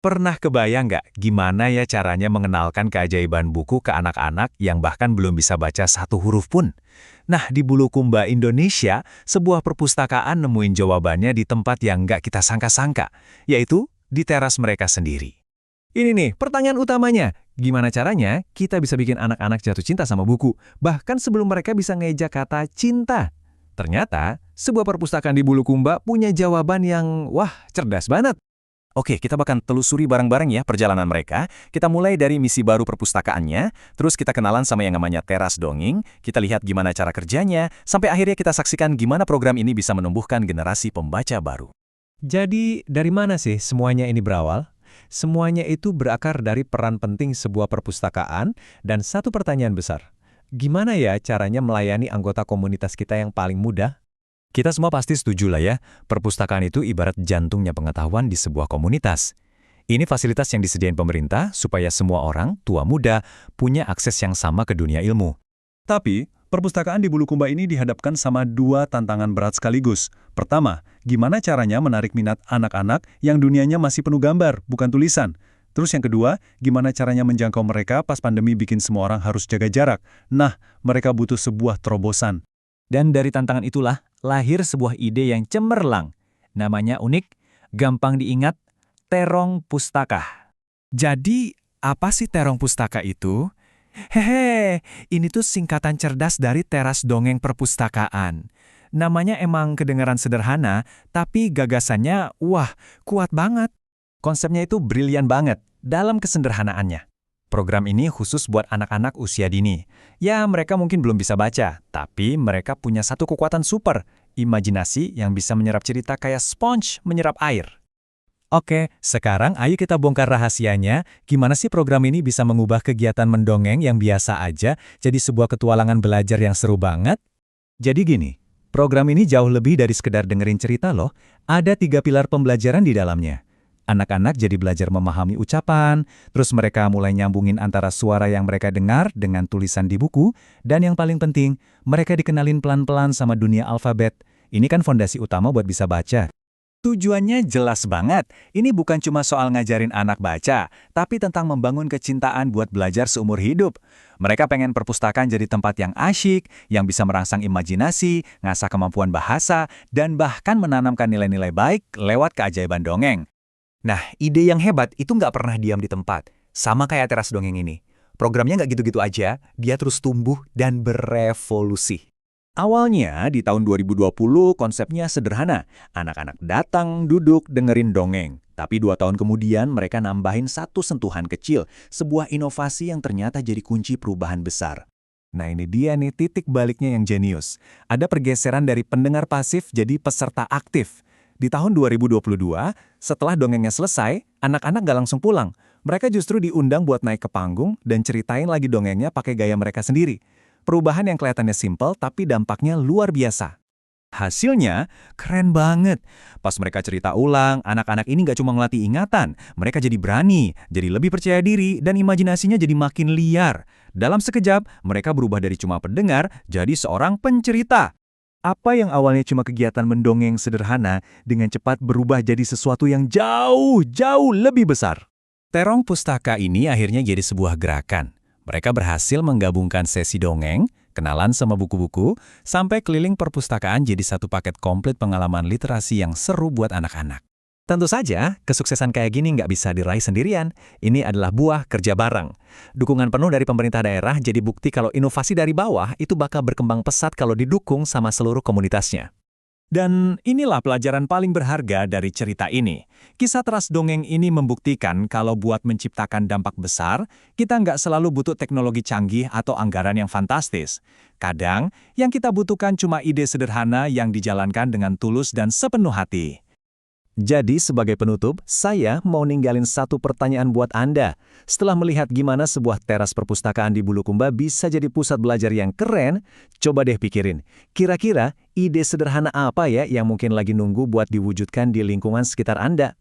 Pernah kebayang nggak gimana ya caranya mengenalkan keajaiban buku ke anak-anak yang bahkan belum bisa baca satu huruf pun? Nah, di Bulukumba Indonesia, sebuah perpustakaan nemuin jawabannya di tempat yang nggak kita sangka-sangka, yaitu di teras mereka sendiri. Ini nih, pertanyaan utamanya. Gimana caranya kita bisa bikin anak-anak jatuh cinta sama buku, bahkan sebelum mereka bisa ngeja kata cinta? Ternyata, sebuah perpustakaan di Bulukumba punya jawaban yang, wah, cerdas banget. Oke, kita bakal telusuri bareng-bareng ya perjalanan mereka. Kita mulai dari misi baru perpustakaannya, terus kita kenalan sama yang namanya Teras Dongeng, kita lihat gimana cara kerjanya, sampai akhirnya kita saksikan gimana program ini bisa menumbuhkan generasi pembaca baru. Jadi, dari mana sih semuanya ini berawal? Semuanya itu berakar dari peran penting sebuah perpustakaan dan satu pertanyaan besar. Gimana ya caranya melayani anggota komunitas kita yang paling muda? Kita semua pasti setuju lah ya, perpustakaan itu ibarat jantungnya pengetahuan di sebuah komunitas. Ini fasilitas yang disediain pemerintah supaya semua orang, tua muda, punya akses yang sama ke dunia ilmu. Tapi, perpustakaan di Bulukumba ini dihadapkan sama dua tantangan berat sekaligus. Pertama, gimana caranya menarik minat anak-anak yang dunianya masih penuh gambar, bukan tulisan. Terus yang kedua, gimana caranya menjangkau mereka pas pandemi bikin semua orang harus jaga jarak. Nah, mereka butuh sebuah terobosan. Dan dari tantangan itulah, lahir sebuah ide yang cemerlang. Namanya unik, gampang diingat, terong pustaka. Jadi, apa sih terong pustaka itu? Hehe, ini tuh singkatan cerdas dari teras dongeng perpustakaan. Namanya emang kedengaran sederhana, tapi gagasannya, wah, kuat banget. Konsepnya itu brilian banget dalam kesederhanaannya. Program ini khusus buat anak-anak usia dini. Ya, mereka mungkin belum bisa baca, tapi mereka punya satu kekuatan super, imajinasi yang bisa menyerap cerita kayak sponge menyerap air. Oke, sekarang ayo kita bongkar rahasianya, gimana sih program ini bisa mengubah kegiatan mendongeng yang biasa aja jadi sebuah petualangan belajar yang seru banget? Jadi gini, program ini jauh lebih dari sekedar dengerin cerita loh, ada 3 pilar pembelajaran di dalamnya. Anak-anak jadi belajar memahami ucapan, terus mereka mulai nyambungin antara suara yang mereka dengar dengan tulisan di buku, dan yang paling penting, mereka dikenalin pelan-pelan sama dunia alfabet. Ini kan fondasi utama buat bisa baca. Tujuannya jelas banget, ini bukan cuma soal ngajarin anak baca, tapi tentang membangun kecintaan buat belajar seumur hidup. Mereka pengen perpustakaan jadi tempat yang asyik, yang bisa merangsang imajinasi, ngasah kemampuan bahasa, dan bahkan menanamkan nilai-nilai baik lewat keajaiban dongeng. Nah, ide yang hebat itu nggak pernah diam di tempat. Sama kayak teras dongeng ini. Programnya nggak gitu-gitu aja, dia terus tumbuh dan berevolusi. Awalnya, di tahun 2020, konsepnya sederhana. Anak-anak datang, duduk, dengerin dongeng. Tapi 2 tahun kemudian, mereka nambahin satu sentuhan kecil, sebuah inovasi yang ternyata jadi kunci perubahan besar. Nah, ini dia nih titik baliknya yang jenius. Ada pergeseran dari pendengar pasif jadi peserta aktif. Di tahun 2022, setelah dongengnya selesai, anak-anak gak langsung pulang. Mereka justru diundang buat naik ke panggung dan ceritain lagi dongengnya pakai gaya mereka sendiri. Perubahan yang kelihatannya simpel, tapi dampaknya luar biasa. Hasilnya keren banget. Pas mereka cerita ulang, anak-anak ini gak cuma ngelatih ingatan, mereka jadi berani, jadi lebih percaya diri, dan imajinasinya jadi makin liar. Dalam sekejap, mereka berubah dari cuma pendengar jadi seorang pencerita. Apa yang awalnya cuma kegiatan mendongeng sederhana dengan cepat berubah jadi sesuatu yang jauh lebih besar. Terong pustaka ini akhirnya jadi sebuah gerakan. Mereka berhasil menggabungkan sesi dongeng, kenalan sama buku-buku, sampai keliling perpustakaan jadi satu paket komplit pengalaman literasi yang seru buat anak-anak. Tentu saja, kesuksesan kayak gini nggak bisa diraih sendirian. Ini adalah buah kerja bareng. Dukungan penuh dari pemerintah daerah jadi bukti kalau inovasi dari bawah itu bakal berkembang pesat kalau didukung sama seluruh komunitasnya. Dan inilah pelajaran paling berharga dari cerita ini. Kisah teras dongeng ini membuktikan kalau buat menciptakan dampak besar, kita nggak selalu butuh teknologi canggih atau anggaran yang fantastis. Kadang, yang kita butuhkan cuma ide sederhana yang dijalankan dengan tulus dan sepenuh hati. Jadi sebagai penutup, saya mau ninggalin satu pertanyaan buat Anda. Setelah melihat gimana sebuah teras perpustakaan di Bulukumba bisa jadi pusat belajar yang keren, coba deh pikirin, kira-kira ide sederhana apa ya yang mungkin lagi nunggu buat diwujudkan di lingkungan sekitar Anda?